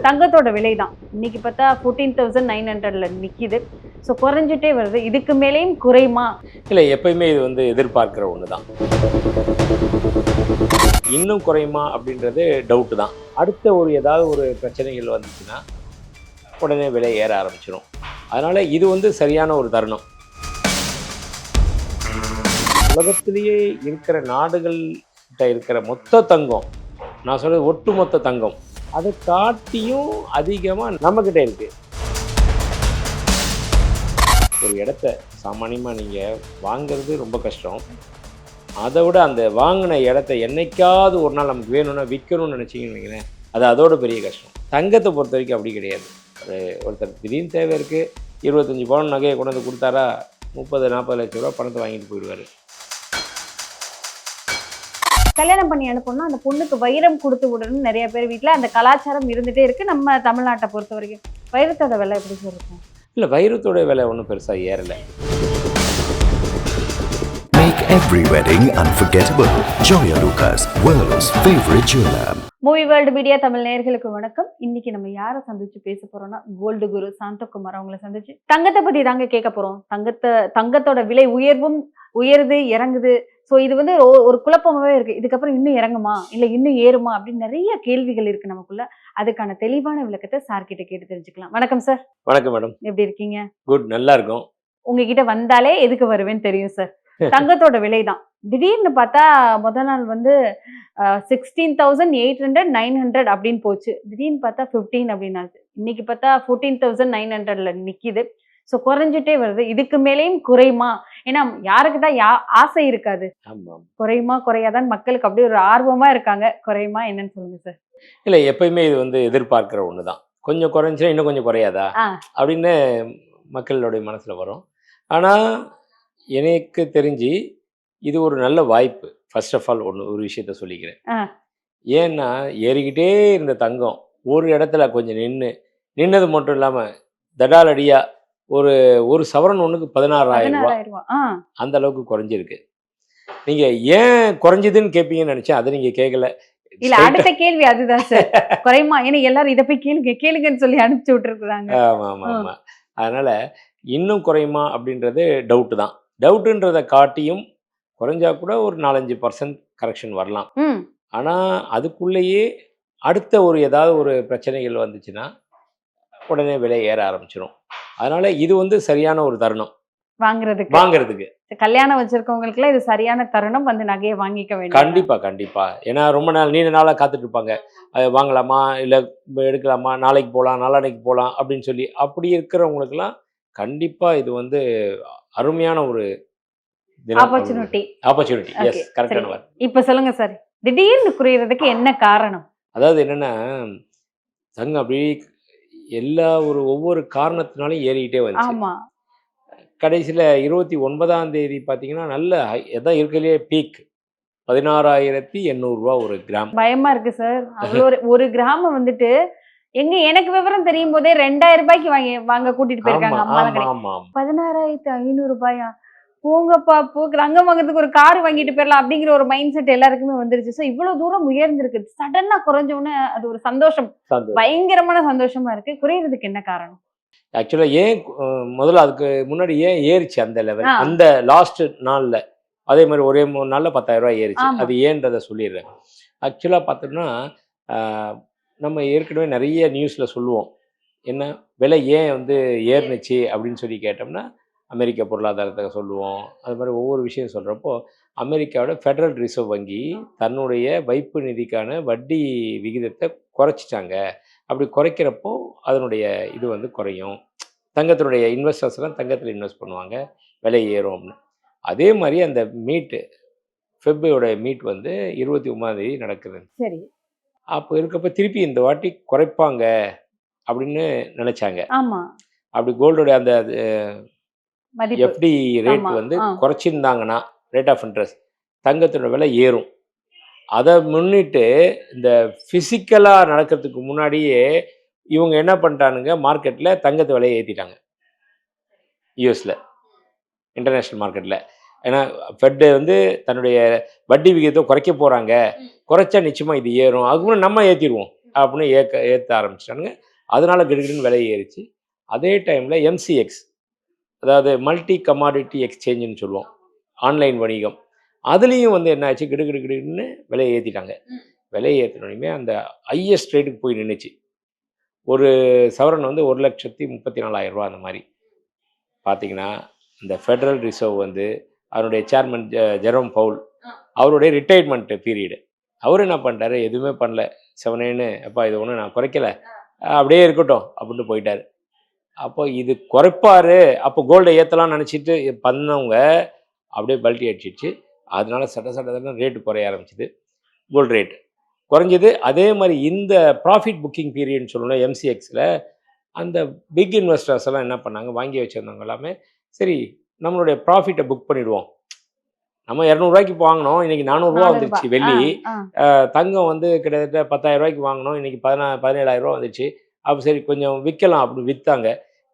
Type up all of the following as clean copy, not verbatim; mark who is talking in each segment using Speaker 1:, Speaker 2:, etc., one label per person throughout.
Speaker 1: தங்கத்தோட விலை தான் இன்னைக்கு பார்த்தா 14,900ல நிற்கிது. ஸோ குறைஞ்சிட்டே வருது. இதுக்கு மேலேயும் குறையுமா?
Speaker 2: இல்லை, எப்பயுமே இது வந்து எதிர்பார்க்குற ஒன்று தான். இன்னும் குறையுமா அப்படின்றது டவுட்டு தான். அடுத்த ஏதாவது ஒரு பிரச்சனைகள் வந்துச்சுன்னா உடனே விலை ஏற ஆரம்பிச்சிடும். அதனால் இது வந்து சரியான ஒரு தருணம். உலகத்திலேயே இருக்கிற நாடுகள்கிட்ட இருக்கிற மொத்த தங்கம், நான் சொல்கிறது ஒட்டுமொத்த தங்கம், அதை காட்டியும் அதிகமாக நம்மக்கிட்ட இருக்குது. ஒரு இடத்த சாமானியமாக நீங்கள் வாங்கிறது ரொம்ப கஷ்டம். அதை விட அந்த வாங்கின இடத்த என்னைக்காவது ஒரு நாள் நமக்கு வேணும்னா விற்கணும்னு நினச்சிங்கன்னு வைங்களேன், அது அதோட பெரிய கஷ்டம். தங்கத்தை பொறுத்த வரைக்கும் அப்படி கிடையாது. ஒருத்தர் திடீர்னு தேவை இருக்குது, 25 பவுன் நகையை கொண்டு வந்து கொடுத்தாரா 30-40 லட்ச ரூபா பணத்தை வாங்கிட்டு போயிடுவார்.
Speaker 1: கல்யாணம் பண்ணி அனுப்பணும்னா அந்த பொண்ணுக்கு வைரம் கொடுத்து விடணும்னு நிறைய பேர் வீட்டில் அந்த கலாச்சாரம் இருந்துகிட்டே இருக்குது. நம்ம தமிழ்நாட்டை பொறுத்த வரைக்கும் வைரத்தோட விலை எப்படி சொல்லிருக்கோம்?
Speaker 2: இல்லை, வைரத்தோட விலை ஒன்றும் பெருசாக ஏறலை.
Speaker 3: Make every wedding unforgettable. Joya Lucas, world's favorite jeweler.
Speaker 1: Movie world media Tamil நேயர்களுக்கு வணக்கம். இன்னைக்கு நம்ம யாரை சந்திச்சு பேச போறோம்னா கோல்டு குரு சாந்தகுமார் அவங்களை சந்திச்சு தங்கத்தை பத்தி தாங்க கேட்க போறோம். தங்கத்தோட விலை உயருது இறங்குது. ஸோ இது வந்து ஒரு குழப்பமாவே இருக்கு. இதுக்கப்புறம் இன்னும் இறங்குமா இல்லை இன்னும் ஏறுமா அப்படின்னு நிறைய கேள்விகள் இருக்கு நமக்குள்ள. அதுக்கான தெளிவான விளக்கத்தை சார் கிட்ட கேட்டு தெரிஞ்சுக்கலாம். வணக்கம் சார்.
Speaker 2: வணக்கம் மேடம்.
Speaker 1: எப்படி இருக்கீங்க?
Speaker 2: குட், நல்லா இருக்கும்.
Speaker 1: உங்ககிட்ட வந்தாலே எதுக்கு வருவேன்னு தெரியும் சார். தங்கத்தோட விலை தான் திடீர்னு பார்த்தா முதல் நாள் வந்து 16,800 900 அப்படின்னு போச்சு. திடீர்னு பார்த்தா 15 அப்படின்னு ஆச்சு. இன்னைக்கு பார்த்தா 14,900ல நிக்குது. ஸோ குறைஞ்சிட்டே வருது. இதுக்கு மேலேயும் குறையுமா? ஏன்னா யாருக்கு தான் ஆசை இருக்காது. குறையுமா குறையாதான் மக்களுக்கு அப்படியே ஒரு ஆர்வமா இருக்காங்க. குறையுமா என்னன்னு சொல்லுங்க சார்.
Speaker 2: இல்லை, எப்பயுமே இது வந்து எதிர்பார்க்குற ஒன்று தான். கொஞ்சம் குறைஞ்சா இன்னும் கொஞ்சம் குறையாதா அப்படின்னு மக்களுடைய மனசில் வரும். ஆனால் எனக்கு தெரிஞ்சு இது ஒரு நல்ல வாய்ப்பு. ஃபர்ஸ்ட் ஆஃப் ஆல் ஒரு விஷயத்த சொல்லிக்கிறேன். ஏன்னா ஏறிக்கிட்டே இருந்த தங்கம் ஒரு இடத்துல கொஞ்சம் நின்னது மட்டும் இல்லாமல் தடாலடியா ஒரு சவரன் ஒன்றுக்கு 16,000 ரூபா அந்த அளவுக்கு குறைஞ்சிருக்கு. நீங்க ஏன் குறைஞ்சதுன்னு கேட்பீங்கன்னு நினைச்சேன். அதை நீங்க கேட்கல.
Speaker 1: இல்ல, அடுத்த கேள்வி அதுதான் சார். குறையுமா? ஏன்னா எல்லாரும் இதை போய் கேளுங்கன்னு சொல்லி அனுப்பிச்சு விட்டுருக்குறாங்க.
Speaker 2: ஆமா. அதனால இன்னும் குறையுமா அப்படின்றது டவுட்டு தான். டவுட்டுன்றதை காட்டியும் குறைஞ்சா கூட ஒரு 4-5% கரெக்ஷன் வரலாம். ஆனால் அதுக்குள்ளேயே அடுத்த ஏதாவது ஒரு பிரச்சனைகள் வந்துச்சுன்னா உடனே விலை ஏற ஆரம்பிச்சிடும். அதனால இது வந்து சரியான ஒரு தருணம் வாங்குறதுக்கு.
Speaker 1: கல்யாணம் வச்சிருக்கவங்களுக்குலாம் இது சரியான தருணம். வந்து நகையை வாங்கிக்க வேண்டும்.
Speaker 2: கண்டிப்பா. ஏன்னா ரொம்ப நீண்ட நாளாக காத்துட்டு இருப்பாங்க. வாங்கலாமா இல்லை எடுக்கலாமா, நாளைக்கு போகலாம் நாளானைக்கு போகலாம் அப்படின்னு சொல்லி. அப்படி இருக்கிறவங்களுக்குலாம் கண்டிப்பா இது வந்து அருமையான ஒரு
Speaker 1: ஆப்பர்ச்சுனிட்டி.
Speaker 2: எஸ், கரெக்டான வார்த்தை.
Speaker 1: இப்ப சொல்லுங்க சார், திடீர்னு குறையிறதுக்கு என்ன காரணம்?
Speaker 2: அதாவது என்னன்னா, தங்கம் அப்படி ஒவ்வொரு காரணத்தினாலும் ஏறிக்கிட்டே வந்துச்சு. கடைசியில் 29ஆம் தேதி பார்த்தீங்கன்னா நல்ல எதான் இருக்கிறதுலே பீக் 16,800 ரூபா ஒரு கிராம்.
Speaker 1: பயமா இருக்கு சார். அவ்வளோ ஒரு கிராம வந்துட்டு எனக்கு விவரம் தெரியும் போதே 2,000 ரூபாய்க்கு வாங்க கூட்டிட்டு போயிருக்காங்க. 16,500 ரூபாயா? போங்கப்பா தங்கம் வாங்குறதுக்கு ஒரு கார் வாங்கிட்டு போயிடலாம் அப்படிங்கிற ஒரு மைண்ட் செட் எல்லாருக்குமே வந்துருச்சு. ஸோ இவ்வளவு தூரம் உயர்ந்திருக்கு. சடனா குறைஞ்சோன்னு அது ஒரு சந்தோஷம், பயங்கரமான சந்தோஷமா இருக்கு. குறையிறதுக்கு என்ன காரணம்?
Speaker 2: ஆக்சுவலா ஏன் முதல்ல அதுக்கு முன்னாடி ஏன் ஏறிச்சு அந்த லெவல்? அந்த லாஸ்ட் நாள்ல அதே மாதிரி ஒரே 3 நாள்ல 10,000 ரூபாய் ஏறிச்சு. அது ஏன்றதை சொல்லிடுறேன். ஆக்சுவலா பார்த்தோம்னா நம்ம ஏற்கனவே நிறைய நியூஸ்ல சொல்லுவோம். என்ன விலை ஏன் வந்து ஏறுனுச்சு அப்படின்னு சொல்லி கேட்டோம்னா அமெரிக்க பொருளாதாரத்தை சொல்லுவோம். அது மாதிரி ஒவ்வொரு விஷயம் சொல்கிறப்போ அமெரிக்காவோட ஃபெடரல் ரிசர்வ் வங்கி தன்னுடைய வைப்பு நிதிக்கான வட்டி விகிதத்தை குறைச்சிட்டாங்க. அப்படி குறைக்கிறப்போ அதனுடைய இது வந்து குறையும். தங்கத்தினுடைய இன்வெஸ்டர்ஸ்லாம் தங்கத்தில் இன்வெஸ்ட் பண்ணுவாங்க, விலை ஏறும் அப்படின்னு. அதே மாதிரி அந்த ஃபெப்ரவரியோட மீட் வந்து 29ஆம் தேதி நடக்குது.
Speaker 1: சரி.
Speaker 2: அப்போ இருக்கப்போ திருப்பி இந்த வாட்டி குறைப்பாங்க அப்படின்னு நினைச்சாங்க. அப்படி கோல்டோட அந்த எஃப்டி ரேட் வந்து குறைச்சிருந்தாங்கன்னா ரேட் ஆஃப் இன்ட்ரெஸ்ட் தங்கத்தோட விலை ஏறும். அதை முன்னிட்டு இந்த ஃபிசிக்கலாக நடக்கிறதுக்கு முன்னாடியே இவங்க என்ன பண்ணிட்டானுங்க, மார்க்கெட்டில் தங்கத்து விலையை ஏற்றிட்டாங்க. யூஎஸில் இன்டர்நேஷ்னல் மார்க்கெட்டில். ஏன்னா ஃபெட்டு வந்து தன்னுடைய வட்டி விகிதத்தை குறைக்க போகிறாங்க. குறைச்சா நிச்சயமாக இது ஏறும். அதுக்கு முன்னாடி நம்ம ஏற்றிடுவோம். அப்படின்னு ஏற்ற ஆரம்பிச்சிட்டானுங்க. அதனால கிடுகிடுன்னு விலை ஏறிச்சு. அதே டைமில் எம்சிஎக்ஸ், அதாவது மல்டி கமாடிட்டி எக்ஸ்சேஞ்சுன்னு சொல்லுவோம், ஆன்லைன் வணிகம். அதுலேயும் வந்து என்ன ஆச்சு, கிடுகிடுன்னு விலையை ஏற்றிட்டாங்க. விலையை ஏற்றினோடனே அந்த ஹையஸ்ட் ரேட்டுக்கு போய் நின்றுச்சு. ஒரு சவரன் வந்து 1,34,000 அந்த மாதிரி. பார்த்தீங்கன்னா இந்த ஃபெடரல் ரிசர்வ் வந்து அவருடைய சேர்மன் ஜெரோம் பவுல், அவருடைய ரிட்டையர்மெண்ட் பீரியடு. அவர் என்ன பண்ணிட்டாரு, எதுவுமே பண்ணல. செவனேன்னு அப்பா இது ஒன்றும் நான் குறைக்கல, அப்படியே இருக்கட்டும் அப்படின்ட்டு போயிட்டார். அப்போ இது குறைப்பார், அப்போ கோல்டை ஏற்றலாம்னு நினச்சிட்டு பண்ணவங்க அப்படியே பல்ட்டி அடிச்சிடுச்சு. அதனால சட்ட ரேட்டு குறைய ஆரம்பிச்சிது, கோல்டு ரேட் குறைஞ்சிது. அதே மாதிரி இந்த ப்ராஃபிட் புக்கிங் பீரியட்னு சொல்லணும் எம்சிஎக்ஸில், அந்த பிக் இன்வெஸ்டர்ஸ் எல்லாம் என்ன பண்ணாங்க, வாங்கி வச்சுருந்தவங்க எல்லாமே சரி நம்மளுடைய ப்ராஃபிட்டை புக் பண்ணிவிடுவோம். நம்ம 200 வாங்கினோம், இன்றைக்கி 400 வந்துருச்சு வெள்ளி. தங்கம் வந்து கிட்டத்தட்ட 10,000 வாங்கினோம், இன்றைக்கி 17,000 வந்துச்சு. அப்போ சரி கொஞ்சம் விற்கலாம் அப்படின்னு விற்றாங்க.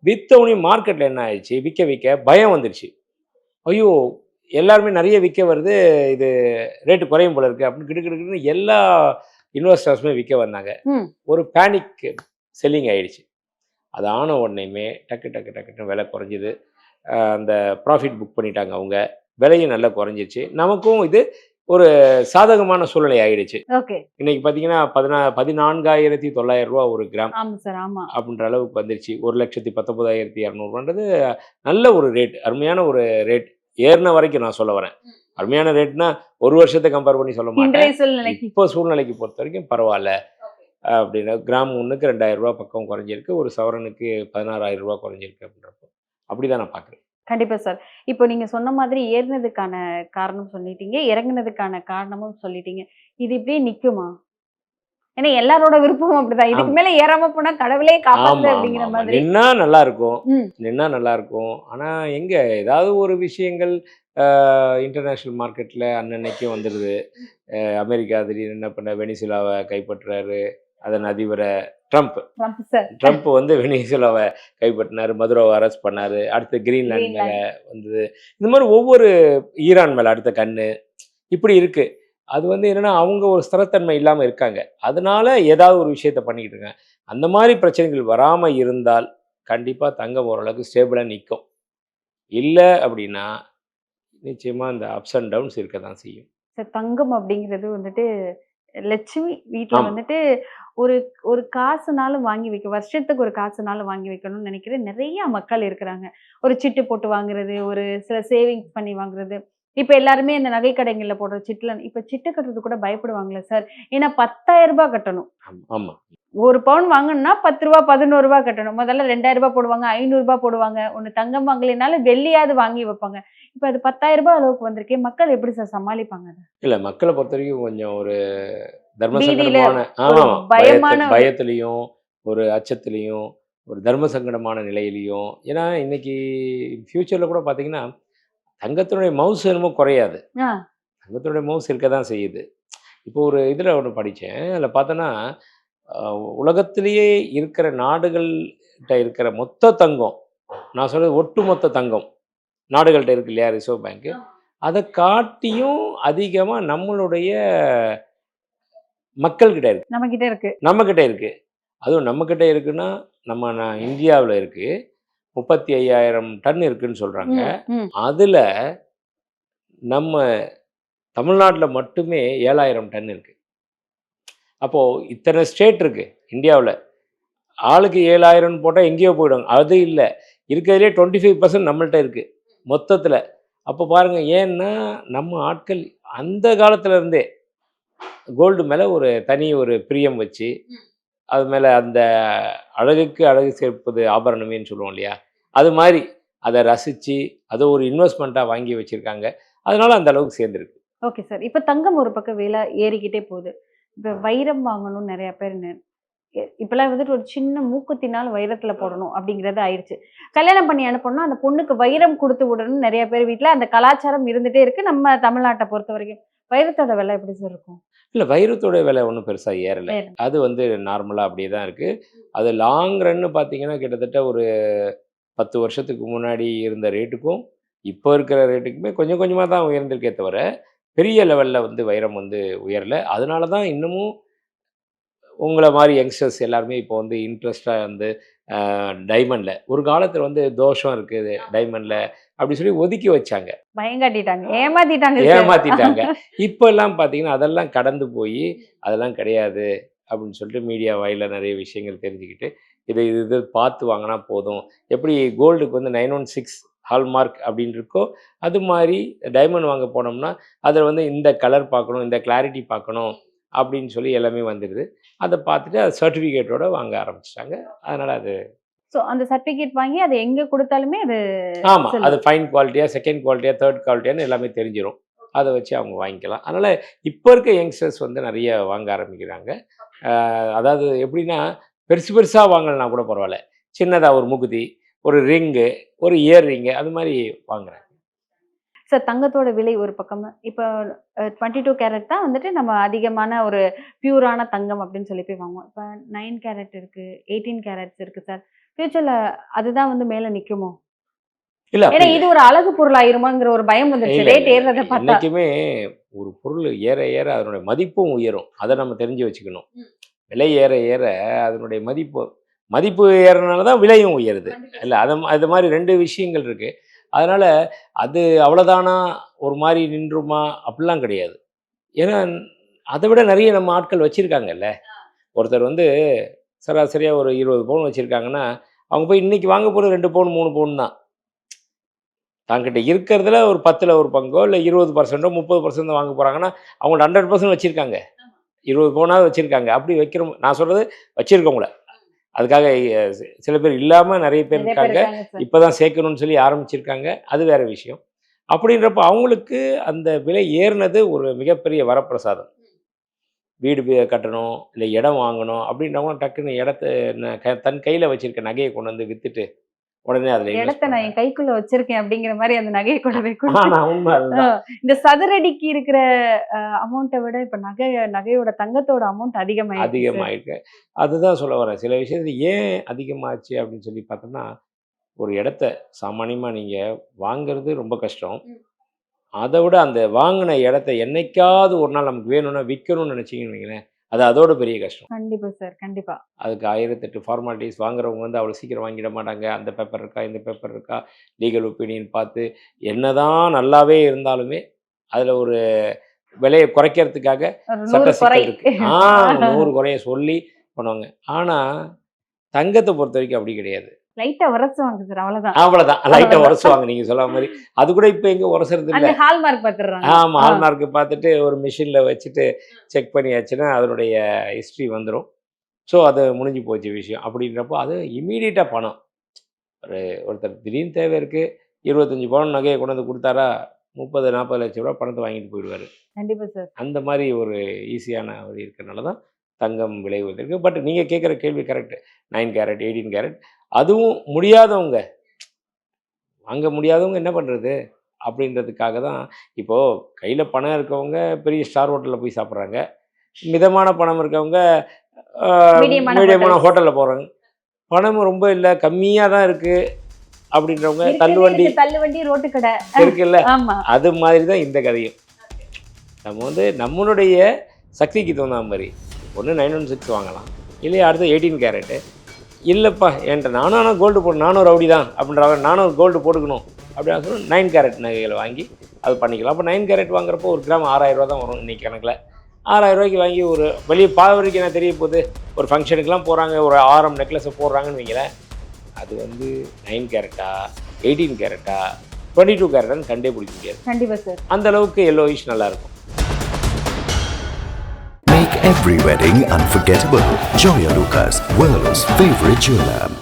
Speaker 2: விற்றவுடனே மார்க்கெட்டில் என்ன ஆயிடுச்சு, விற்க பயம் வந்துடுச்சு. ஐயோ எல்லாருமே நிறைய விற்க வருது, இது ரேட்டு குறையும் போல இருக்குது அப்படின்னு கிடுக்கிடுன்னு எல்லா இன்வெஸ்டர்ஸுமே விற்க வந்தாங்க. ஒரு பேனிக் செல்லிங் ஆயிடுச்சு. அது ஆன உடனேயுமே டக்குன்னு விலை குறைஞ்சிது. அந்த ப்ராஃபிட் புக் பண்ணிட்டாங்க அவங்க, விலையும் நல்லா குறைஞ்சிச்சு. நமக்கும் இது ஒரு சாதகமான சூழ்நிலை ஆயிடுச்சு. இன்னைக்கு பார்த்தீங்கன்னா 14,900 ஒரு கிராம் அப்படின்ற அளவுக்கு வந்துருச்சு. 1,19,200 நல்ல ஒரு ரேட், அருமையான ஒரு ரேட். ஏறின வரைக்கும் நான் சொல்ல வரேன், அருமையான ரேட்னா ஒரு வருஷத்தை கம்பேர் பண்ணி சொல்ல மாட்டேன். இப்போ சூழ்நிலைக்கு பொறுத்த வரைக்கும் பரவாயில்ல அப்படின்னா, கிராம் 1க்கு 2,000 பக்கம் குறைஞ்சிருக்கு, ஒரு சவரனுக்கு 16,000 குறைஞ்சிருக்கு அப்படின்றப்போ அப்படிதான் நான் பார்க்குறேன்.
Speaker 1: கண்டிப்பா சார். இப்போ நீங்க சொன்ன மாதிரி ஏறினதுக்கான காரணம் சொல்லிட்டீங்க, இறங்குனதுக்கான காரணமும் சொல்லிட்டீங்க. இது இப்படியே நிக்குமா? ஏன்னா எல்லாரோட விருப்பமும் அப்படிதான். இதுக்கு மேல ஏறாம போனா கடவுளே காப்பாத்து அப்படிங்கிற மாதிரி.
Speaker 2: நின்னா நல்லா இருக்கும். ஆனா எங்க ஏதாவது ஒரு விஷயங்கள் இன்டர்நேஷனல் மார்க்கெட்ல அன்னன்னைக்கு வந்துடுது. அமெரிக்கா திடீர்னு என்ன பண்ண, வெனிசுலாவை கைப்பற்றுறாரு அதன் அதிபரை ட்ரம்ப் வந்து வெனிசுலாவை கைப்பற்றினார், மதுரோவை அரெஸ்ட் பண்ணார். அடுத்து கிரீன்லாந்து மேலே வந்தது. இந்த மாதிரி ஒவ்வொரு ஈரான் மேலே அடுத்த கண்ணு இப்படி இருக்குது. அது வந்து என்னென்னா அவங்க ஒரு ஸ்திரத்தன்மை இல்லாமல் இருக்காங்க, அதனால ஏதாவது ஒரு விஷயத்த பண்ணிக்கிட்டு இருக்காங்க. அந்த மாதிரி பிரச்சனைகள் வராமல் இருந்தால் கண்டிப்பாக தங்கம் ஓரளவுக்கு ஸ்டேபிளாக நிற்கும். இல்லை அப்படின்னா நிச்சயமாக இந்த அப்ஸ் அண்ட் டவுன்ஸ் இருக்க தான் செய்யும்.
Speaker 1: தங்கம் அப்படிங்கிறது வந்துட்டு லட்சுமி வீட்டில் வந்துட்டு ஒரு ஒரு காசுனாலும் வாங்கி வைக்க, வருஷத்துக்கு ஒரு காசுனாலும் வாங்கி வைக்கணும்னு நினைக்கிற நிறைய மக்கள் இருக்கிறாங்க. ஒரு சிட்டு போட்டு வாங்குறது, ஒரு சில சேவிங்ஸ் பண்ணி வாங்குறது. இப்ப எல்லாருமே இந்த நகை கடைகள்ல போடுற சிட்டுல இப்ப சிட்டு கட்டுறது கூட பயப்படுவாங்களே சார், ஏன்னா 10,000 கட்டணும்.
Speaker 2: ஆமா,
Speaker 1: ஒரு பவுன் வாங்கணும்னா 10 ரூபா 11 கட்டணும். முதல்ல 2,000 போடுவாங்க, 500 போடுவாங்க. ஒண்ணு தங்கம் வாங்கலைனாலும் வெள்ளியாவது வாங்கி வைப்பாங்க. இப்ப அது 10,000 அளவுக்கு வந்திருக்கே, மக்கள் எப்படி சார் சமாளிப்பாங்க? இல்ல
Speaker 2: மக்களை பொறுத்த வரைக்கும் கொஞ்சம் ஒரு தர்மசங்கடமான பயத்திலையும் ஒரு அச்சத்திலையும் ஒரு தர்ம சங்கடமான நிலையிலையும். ஏன்னா இன்னைக்கு ஃபியூச்சர்ல கூட பாத்தீங்கன்னா தங்கத்தினுடைய மவுஸ் என்னமோ குறையாது, தங்கத்தினுடைய மவுஸ் இருக்க தான் செய்யுது. இப்போ ஒரு இதில் ஒன்று படித்தேன், அதில் பார்த்தோன்னா உலகத்திலேயே இருக்கிற நாடுகள்கிட்ட இருக்கிற மொத்த தங்கம், நான் சொல்கிறது ஒட்டுமொத்த தங்கம் நாடுகள்கிட்ட இருக்கு இல்லையா ரிசர்வ் பேங்க்கு, அதை காட்டியும் அதிகமாக நம்மளுடைய மக்கள்கிட்ட இருக்கு, நம்மக்கிட்ட இருக்கு. அதுவும் நம்மக்கிட்ட இருக்குன்னா நம்ம இந்தியாவில் இருக்குது 35,000 டன் இருக்குன்னு சொல்கிறாங்க. அதில் நம்ம தமிழ்நாட்டில் மட்டுமே 7,000 டன் இருக்குது. அப்போது இத்தனை ஸ்டேட் இருக்குது இந்தியாவில், ஆளுக்கு 7,000 போட்டால் எங்கேயோ போயிடுவாங்க. அது இல்லை, இருக்கிறதுலே 25% நம்மள்கிட்ட இருக்குது மொத்தத்தில். அப்போ பாருங்கள், ஏன்னா நம்ம ஆட்கள் அந்த காலத்துலேருந்தே கோல்டு மேலே ஒரு தனி ஒரு பிரியம் வச்சு, அது மேலே அந்த அழகுக்கு அழகு சேர்ப்பது ஆபரணமேன்னு சொல்லுவோம் இல்லையா, அது மாதிரி அதை ரசித்து அதை ஒரு இன்வெஸ்ட்மெண்ட்டாக வாங்கி வச்சுருக்காங்க. அதனால அந்த அளவுக்கு சேர்ந்துருக்கு.
Speaker 1: Okay sir. இப்போ தங்கம் ஒரு பக்கம் விலை ஏறிக்கிட்டே போகுது. இப்போ வைரம் வாங்கணும்னு நிறைய பேர் இப்போல்லாம் வந்துட்டு ஒரு சின்ன மூக்குத்தினால் வைரத்தில் போடணும் அப்படிங்கிறது ஆயிடுச்சு. கல்யாணம் பண்ணி அனுப்பணும்னா அந்த பொண்ணுக்கு வைரம் கொடுத்து விடணும்னு நிறைய பேர் வீட்டில் அந்த கலாச்சாரம் இருந்துகிட்டே இருக்குது. நம்ம தமிழ்நாட்டை பொறுத்த வரைக்கும் வைரத்தோட விலை எப்படி சார் இருக்கும்?
Speaker 2: இல்லை, வைரத்தோட விலை ஒன்றும் பெருசாக ஏறலை, அது வந்து நார்மலாக அப்படியே தான் இருக்குது. அது லாங் ரன்னு பார்த்தீங்கன்னா கிட்டத்தட்ட ஒரு 10 வருஷத்துக்கு முன்னாடி இருந்த ரேட்டுக்கும் இப்போ இருக்கிற ரேட்டுக்குமே கொஞ்சம் கொஞ்சமாக தான் உயர்ந்திருக்கே தவிர பெரிய லெவலில் வந்து வைரம் வந்து உயரலை. அதனால தான் இன்னமும் உங்களை மாதிரி யங்ஸ்டர்ஸ் எல்லாருமே இப்போ வந்து இன்ட்ரெஸ்டாக வந்து டைமண்டில் ஒரு காலத்தில் வந்து தோஷம் இருக்குது டைமண்டில் அப்படி சொல்லி ஒதுக்கி வச்சாங்க,
Speaker 1: பயங்காட்டிட்டாங்க, ஏமாத்திட்டாங்க sir.
Speaker 2: ஏமாத்திட்டாங்க. இப்போ எல்லாம் பார்த்தீங்கன்னா அதெல்லாம் கடந்து போய் அதெல்லாம் கிடையாது அப்படின்னு சொல்லிட்டு மீடியா வாயில நிறைய விஷயங்கள் தெரிஞ்சுக்கிட்டு இது பார்த்து வாங்கினா போதும். எப்படி கோல்டுக்கு வந்து 916 ஹால்மார்க் அப்படின்னு இருக்கோ அது மாதிரி டைமண்ட் வாங்க போனோம்னா அதில் வந்து இந்த கலர் பார்க்கணும், இந்த கிளாரிட்டி பார்க்கணும் அப்படின்னு சொல்லி எல்லாமே வந்துடுது. அதை பார்த்துட்டு அது சர்டிஃபிகேட்டோட வாங்க ஆரம்பிச்சிட்டாங்க. அதனால் அது
Speaker 1: சோ அந்த சர்டிபிகேட் வாங்கி அதை எங்க கொடுத்தாலுமே அது
Speaker 2: ஆமாம்,
Speaker 1: சொல்லும்.
Speaker 2: அது ஃபைன் குவாலிட்டியாக, செகண்ட் குவாலிட்டியாக, தேர்ட் குவாலிட்டியான்னு எல்லாமே தெரிஞ்சிடும். அதை வச்சு அவங்க வாங்கிக்கலாம். அதனால் இப்போ இருக்க யங்ஸ்டர்ஸ் வந்து நிறைய வாங்க ஆரம்பிக்கிறாங்க. அதாவது எப்படின்னா பெருசு பெருசாக வாங்கலைன்னா கூட பரவாயில்ல, சின்னதாக ஒரு முகுதி, ஒரு ரிங்கு, ஒரு இயர் ரிங்கு அது மாதிரி வாங்குறாங்க.
Speaker 1: சார் தங்கத்தோட விலை ஒரு பக்கம் இப்போ 22 கேரட் தான் வந்துட்டு நம்ம அதிகமான ஒரு பியூரான தங்கம் அப்படின்னு சொல்லி போய் வாங்குவோம். இப்போ 9 கேரட் இருக்கு, 18 கேரட்ஸ் இருக்கு சார். ஃபியூச்சர்ல அதுதான் வந்து மேல நிக்குமோ?
Speaker 2: இல்லை
Speaker 1: ஏன்னா இது ஒரு அழகு பொருள் ஆயிருமாங்கிற ஒரு பயம் வந்துருச்சு ரேட் ஏறத பார்த்தா.
Speaker 2: என்றைக்குமே ஒரு பொருள் ஏற ஏற அதனுடைய மதிப்பும் உயரும். அதை நம்ம தெரிஞ்சு வச்சுக்கணும். விலை ஏற ஏற அதனுடைய மதிப்பு ஏறனால தான் விலையும் உயருது. இல்லை அது மாதிரி 2 விஷயங்கள் இருக்குது. அதனால் அது அவ்வளோதானா ஒரு மாதிரி நின்றுமா அப்படிலாம் கிடையாது. ஏன்னா அதை விட நிறைய நம்ம ஆட்கள் வச்சுருக்காங்கல்ல. ஒருத்தர் வந்து சராசரியாக ஒரு 20 பவுன் வச்சுருக்காங்கன்னா அவங்க போய் இன்றைக்கி வாங்க போகிறது 2 பவுன் 3 பவுன் தான். தாங்கிட்ட இருக்கிறதுல ஒரு 10ல் ஒரு பங்கோ இல்லை 20% 30% வாங்க போகிறாங்கன்னா அவங்க 100% வச்சுருக்காங்க. 20 பவுனாவது வச்சுருக்காங்க. அப்படி வைக்கிறோம் நான் சொல்கிறது வச்சுருக்கவங்கள. அதுக்காக சில பேர் இல்லாமல் நிறைய பேர் இருக்காங்க. இப்போ தான் சேர்க்கணும்னு சொல்லி ஆரம்பிச்சிருக்காங்க. அது வேறு விஷயம். அப்படின்றப்ப அவங்களுக்கு அந்த விலை ஏறினது ஒரு மிகப்பெரிய வரப்பிரசாதம். வீடு கட்டணும், இல்லை இடம் வாங்கணும் அப்படின்றவங்க டக்குன்னு இடத்த தன் கையில் வச்சுருக்க நகையை கொண்டு வந்து விற்றுட்டு உடனே அதில்
Speaker 1: இடத்த நான் என் கைக்குள்ள வச்சிருக்கேன் அப்படிங்கிற மாதிரி அந்த நகையை கொண்டு போய்
Speaker 2: உண்மை அதுதான்.
Speaker 1: இந்த சதுரடிக்கு இருக்கிற அமௌண்ட்டை விட இப்ப நகையோட தங்கத்தோட அமௌண்ட்
Speaker 2: அதிகமாயிருக்கு. அதுதான் சொல்ல வரேன். சில விஷயத்துல ஏன் அதிகமாச்சு அப்படின்னு சொல்லி பார்த்தோம்னா ஒரு இடத்த சாமானியமாக நீங்கள் வாங்குறது ரொம்ப கஷ்டம். அதை விட அந்த வாங்கின இடத்த என்னைக்காவது ஒரு நாள் நமக்கு வேணும்னா விற்கணும்னு நினச்சிங்கன்னு வைங்களேன், அது அதோட பெரிய கஷ்டம்.
Speaker 1: கண்டிப்பா சார், கண்டிப்பா.
Speaker 2: அதுக்கு 1008 ஃபார்மாலிட்டிஸ். வாங்குறவங்க வந்து அவ்வளோ சீக்கிரம் வாங்கிட மாட்டாங்க. அந்த பேப்பர் இருக்கா, இந்த பேப்பர் இருக்கா, லீகல் ஒப்பீனியன் பார்த்து என்னதான் நல்லாவே இருந்தாலுமே அதில் ஒரு விலையை குறைக்கிறதுக்காக சட்ட சிக்கல் இருக்கு. 100 குறைய சொல்லி பண்ணுவாங்க. ஆனால் தங்கத்தை பொறுத்த வரைக்கும் அப்படி கிடையாது.
Speaker 1: லைட்டா உரசுவாங்க சார், அவ்வளவுதான்.
Speaker 2: லைட்டா உரசுவாங்க நீங்க சொல்ல மாதிரி. அது கூட இப்போ எங்க உரசுறது இல்லை.
Speaker 1: ஹால்மார்க் பார்த்துடுறாங்க.
Speaker 2: ஆமாம், ஹால்மார்க் பார்த்துட்டு ஒரு மிஷினில் வச்சுட்டு செக் பண்ணியாச்சுன்னா அதனுடைய ஹிஸ்ட்ரி வந்துடும். ஸோ அது முடிஞ்சு போச்சு விஷயம். அப்படின்றப்போ அது இம்மீடியட்டாக பணம். ஒருத்தர் திடீர்னு தேவை இருக்குது, 25 பவுன் நகையை கொண்டு வந்து கொடுத்தாரா 30-40 லட்சம் ரூபா பணத்தை வாங்கிட்டு போயிடுவார்.
Speaker 1: கண்டிப்பா சார்.
Speaker 2: அந்த மாதிரி ஒரு ஈஸியான வழி இருக்கிறனால தான் தங்கம் விலை உயர்ந்திருக்கு. பட் நீங்கள் கேட்குற கேள்வி கரெக்டு. 9 கேரட் 18 கேரட் அதுவும் முடியாதவங்க, வாங்க முடியாதவங்க என்ன பண்ணுறது அப்படின்றதுக்காக தான் இப்போது கையில் பணம் இருக்கவங்க பெரிய ஸ்டார் ஹோட்டலில் போய் சாப்பிட்றாங்க. மிதமான பணம் இருக்கவங்க மீடியமான ஹோட்டலில் போகிறாங்க. பணம் ரொம்ப இல்லை, கம்மியாக தான் இருக்குது அப்படின்றவங்க
Speaker 1: தள்ளுவண்டி ரோட்டு கடை
Speaker 2: இருக்குல்ல, அது மாதிரி தான் இந்த கதையும். நம்ம வந்து நம்மளுடைய சக்திக்கு தகுந்த மாதிரி ஒன்று 916 வாங்கலாம், இல்லையா அடுத்து 18 கேரட்டு. இல்லைப்பா என்கிட்ட நானும் கோல்டு போடு, நானும் ரவுடி தான் அப்படின்றவங்க நானும் கோல்டு போட்டுக்கணும் அப்படின்னு சொல்லி 9 கேரட் நகைகளை வாங்கி அது பண்ணிக்கலாம். அப்போ 9 கேரட் வாங்குறப்போ ஒரு கிராம் 6000 ரூபா தான் வரும் இன்றைக்கி கணக்கில். 6000 ரூபாய்க்கு வாங்கி ஒரு வெளியே பாவரிக்கு என்ன தெரிய போகுது, ஒரு ஃபங்க்ஷனுக்குலாம் போகிறாங்க, ஒரு ஆரம் நெக்லஸை போடுறாங்கன்னு வைங்களேன், அது வந்து 9 கேரட்டா 18 கேரட்டா 22 கேரட்டான்னு கண்டே பிடிக்க முடியாது.
Speaker 1: கண்டிப்பாக சார்.
Speaker 2: அந்த அளவுக்கு எல்லோயிஷ் நல்லாயிருக்கும்.
Speaker 3: Make every wedding unforgettable. Joya Lucas, world's favorite jeweler.